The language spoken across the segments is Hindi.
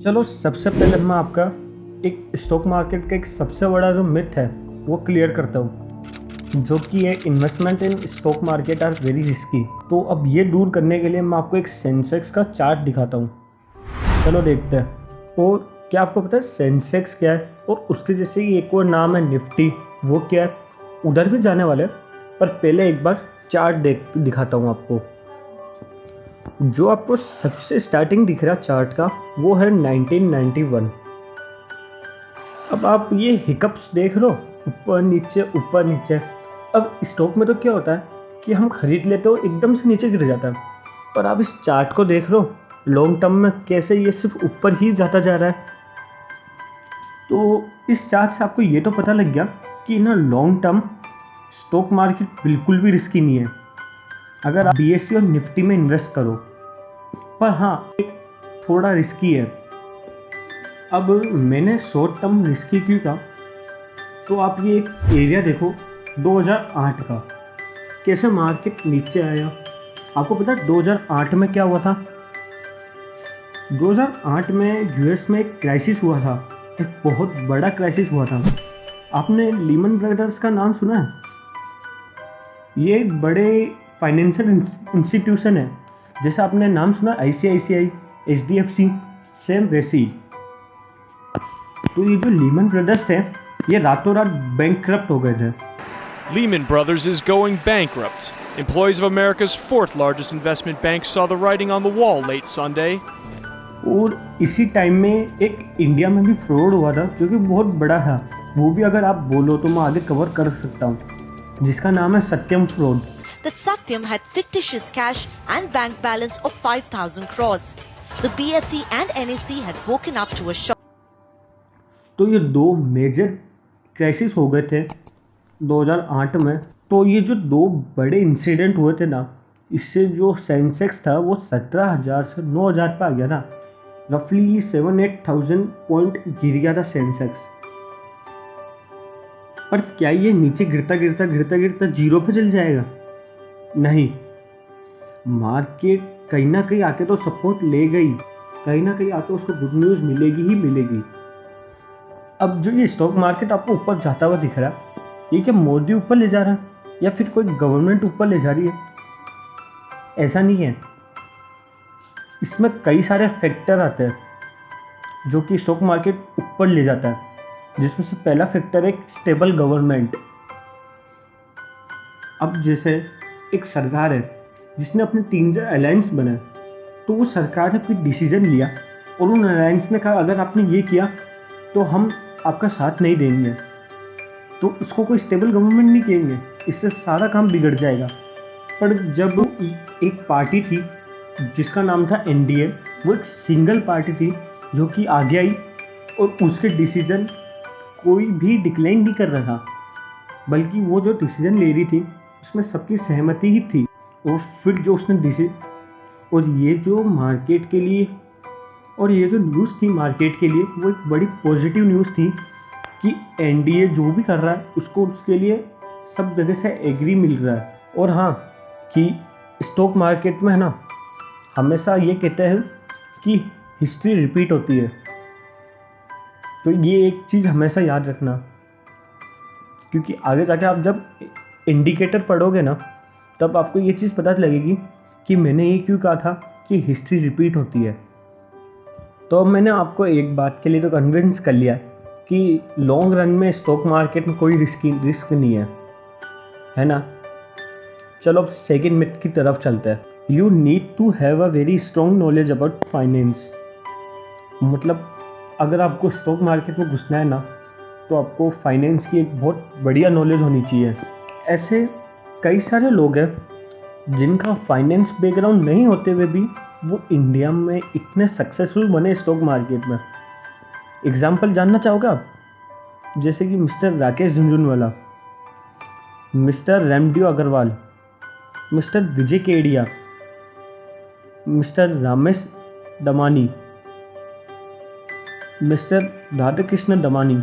चलो सबसे पहले मैं आपका एक स्टॉक मार्केट का एक सबसे बड़ा जो मिथ है वो क्लियर करता हूँ, जो कि है investment in stock market are very risky. तो अब ये दूर करने के लिए मैं आपको एक सेंसेक्स का चार्ट दिखाता हूँ। चलो देखते हैं। और क्या आपको पता है सेंसेक्स क्या है, और उसके जैसे ही एक और नाम है निफ्टी, वो क्या है, उधर भी जाने वाले हैं। पर पहले एक बार चार्ट दिखाता हूँ आपको। जो आपको सबसे स्टार्टिंग दिख रहा चार्ट का वो है 1991। अब आप ये हिकअप्स देख लो, ऊपर नीचे ऊपर नीचे। अब स्टॉक में तो क्या होता है कि हम खरीद लेते हो एकदम से नीचे गिर जाता है, पर आप इस चार्ट को देख लो लॉन्ग टर्म में कैसे ये सिर्फ ऊपर ही जाता जा रहा है। तो इस चार्ट से आपको ये तो पता लग गया कि ना लॉन्ग टर्म स्टॉक मार्केट बिल्कुल भी रिस्की नहीं है अगर आप बीएससी और निफ्टी में इन्वेस्ट करो। पर हाँ, थोड़ा रिस्की है। अब मैंने शॉर्ट टर्म रिस्की क्यों कहा, तो आप ये एक एरिया देखो 2008 का, कैसे मार्केट नीचे आया। आपको पता है 2008 में क्या हुआ था? 2008 में यूएस में एक क्राइसिस हुआ था, एक बहुत बड़ा क्राइसिस हुआ था। आपने लीमन ब्रदर्स का नाम सुना है? ये एक बड़े फाइनेंशियल इंस्टीट्यूशन है। जैसे आपने नाम सुना ICICI, HDFC, सेम वैसी। तो ये जो लीमन ब्रदर्स थे ये रातों रात बैंकक्रप्ट हो गए थे। Lehman Brothers is going bankrupt. Employees of America's fourth largest investment bank saw the writing on the wall late Sunday. और इसी टाइम में एक इंडिया में भी फ्रॉड हुआ था जो कि बहुत बड़ा था। वो भी अगर आप बोलो तो मैं आगे कवर कर सकता हूँ, जिसका नाम है सत्यम fraud. That Satyam had fictitious cash and bank balance of 5,000 crores. The BSE and NSE had woken up to a shock. तो ये दो मेजर क्राइसिस हो गए थे 2008 में। तो ये जो दो बड़े इंसिडेंट हुए थे ना, इससे जो सेंसेक्स था वो 17,000 से 9,000 पे आ गया था। रफली 7-8,000 पॉइंट गिर गया था सेंसेक्स। पर क्या ये नीचे गिरता गिरता गिरता गिरता जीरो पे चल जाएगा? नहीं, मार्केट कहीं ना कहीं आके तो सपोर्ट ले गई, कहीं ना कहीं आके उसको गुड न्यूज़ मिलेगी ही मिलेगी। अब जो ये स्टॉक मार्केट आपको ऊपर जाता हुआ दिख रहा है, ये क्या मोदी ऊपर ले जा रहा है या फिर कोई गवर्नमेंट ऊपर ले जा रही है? ऐसा नहीं है। इसमें कई सारे फैक्टर आते हैं जो कि स्टॉक मार्केट ऊपर ले जाता है, जिसमें से पहला फैक्टर है स्टेबल गवर्नमेंट। अब जैसे एक सरकार है जिसने अपने 3 अलायंस बनाए, तो वो सरकार ने कोई डिसीजन लिया और उन अलायंस ने कहा अगर आपने ये किया तो हम आपका साथ नहीं देंगे, तो इसको कोई स्टेबल गवर्नमेंट नहीं कहेंगे, इससे सारा काम बिगड़ जाएगा। पर जब एक पार्टी थी जिसका नाम था NDA, वो एक सिंगल पार्टी थी जो कि आगे आई और उसके डिसीजन कोई भी डिक्लाइन नहीं कर रहा था, बल्कि वो जो डिसीजन ले रही थी उसमें सबकी सहमति ही थी। और फिर जो उसने और ये जो मार्केट के लिए, और ये जो न्यूज़ थी मार्केट के लिए, वो एक बड़ी पॉजिटिव न्यूज़ थी कि NDA जो भी कर रहा है उसको उसके लिए सब जगह से एग्री मिल रहा है। और हाँ, कि स्टॉक मार्केट में है ना, हमेशा ये कहते हैं कि हिस्ट्री रिपीट होती है। तो ये एक चीज़ हमेशा याद रखना, क्योंकि आगे जाके आप जब इंडिकेटर पढ़ोगे ना, तब आपको ये चीज़ पता लगेगी कि मैंने ये क्यों कहा था कि हिस्ट्री रिपीट होती है। तो अब मैंने आपको एक बात के लिए तो कन्विंस कर लिया कि लॉन्ग रन में स्टॉक मार्केट में कोई रिस्क नहीं है ना। चलो अब सेकेंड मिथ की तरफ चलते हैं। You need to have a very strong knowledge about finance. मतलब अगर आपको स्टॉक मार्केट में घुसना है ना, तो आपको फाइनेंस की एक बहुत बढ़िया नॉलेज होनी चाहिए। ऐसे कई सारे लोग हैं जिनका फाइनेंस बैकग्राउंड नहीं होते हुए भी वो इंडिया में इतने सक्सेसफुल बने स्टॉक मार्केट में। एग्जाम्पल जानना चाहोगे आप? जैसे कि mister Rakesh Jhunjhunwala, mister Ramdeo Agrawal, mister Vijay Kedia, mister Ramesh Damani, mister Radha Krishna Damani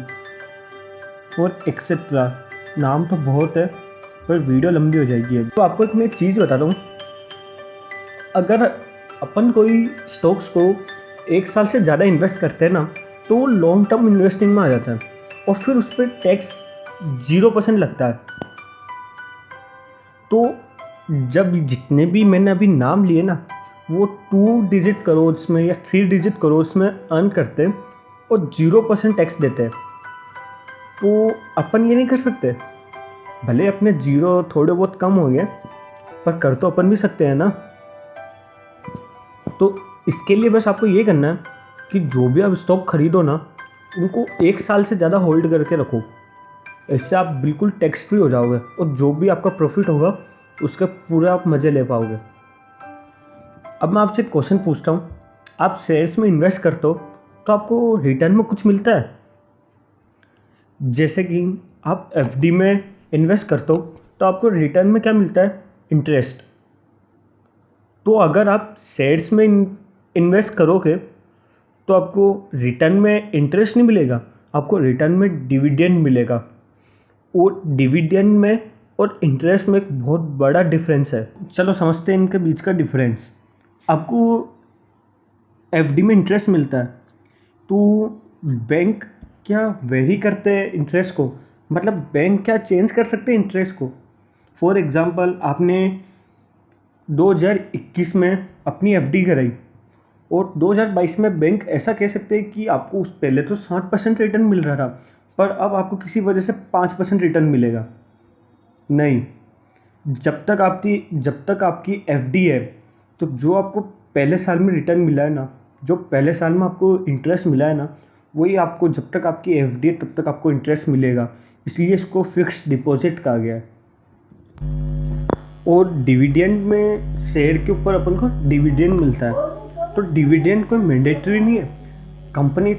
और एक्सेट्रा। नाम तो बहुत है पर वीडियो लंबी हो जाएगी। तो आपको एक मैं चीज़ बताता हूँ, अगर अपन कोई स्टॉक्स को 1 साल से ज़्यादा इन्वेस्ट करते हैं ना, तो वो लॉन्ग टर्म इन्वेस्टिंग में आ जाता है और फिर उस पर टैक्स 0% लगता है। तो जब जितने भी मैंने अभी नाम लिए ना, वो 2 डिजिट करोड़ में या 3 डिजिट करोड़ में अर्न करते हैं और 0% टैक्स देते हैं। तो अपन ये नहीं कर सकते? भले अपने जीरो थोड़े बहुत कम हो गए, पर कर तो अपन भी सकते हैं ना। तो इसके लिए बस आपको ये करना है कि जो भी आप स्टॉक खरीदो ना, उनको 1 साल से ज़्यादा होल्ड करके रखो। इससे आप बिल्कुल टैक्स फ्री हो जाओगे और जो भी आपका प्रॉफिट होगा उसका पूरा आप मज़े ले पाओगे। अब मैं आपसे एक क्वेश्चन पूछता हूँ, आप शेयर्स में इन्वेस्ट करते हो तो आपको रिटर्न में कुछ मिलता है? जैसे कि आप एफडी में इन्वेस्ट करते हो तो आपको रिटर्न में क्या मिलता है? इंटरेस्ट। तो अगर आप शेयर्स में इन्वेस्ट करोगे तो आपको रिटर्न में इंटरेस्ट नहीं मिलेगा, आपको रिटर्न में डिविडेंड मिलेगा। और डिविडेंड में और इंटरेस्ट में एक बहुत बड़ा डिफरेंस है। चलो समझते हैं इनके बीच का डिफरेंस। आपको एफडी में इंटरेस्ट मिलता है, तो बैंक क्या वेरी करते हैं इंटरेस्ट को? मतलब बैंक क्या चेंज कर सकते हैं इंटरेस्ट को? फॉर एग्ज़ाम्पल, आपने 2021 में अपनी एफडी कराई और 2022 में बैंक ऐसा कह सकते हैं कि आपको पहले तो 60% रिटर्न मिल रहा था, पर अब आपको किसी वजह से 5% रिटर्न मिलेगा। नहीं, जब तक आपकी एफडी है, तो जो आपको पहले साल में रिटर्न मिला है ना, जो पहले साल में आपको इंटरेस्ट मिला है ना, वही आपको जब तक आपकी एफडी है तब तक आपको इंटरेस्ट मिलेगा। इसलिए इसको फिक्स्ड डिपॉजिट कहा गया है। और डिविडेंड में शेयर के ऊपर अपन को डिविडेंड मिलता है, तो डिविडेंड कोई मैंडेटरी नहीं है। कंपनी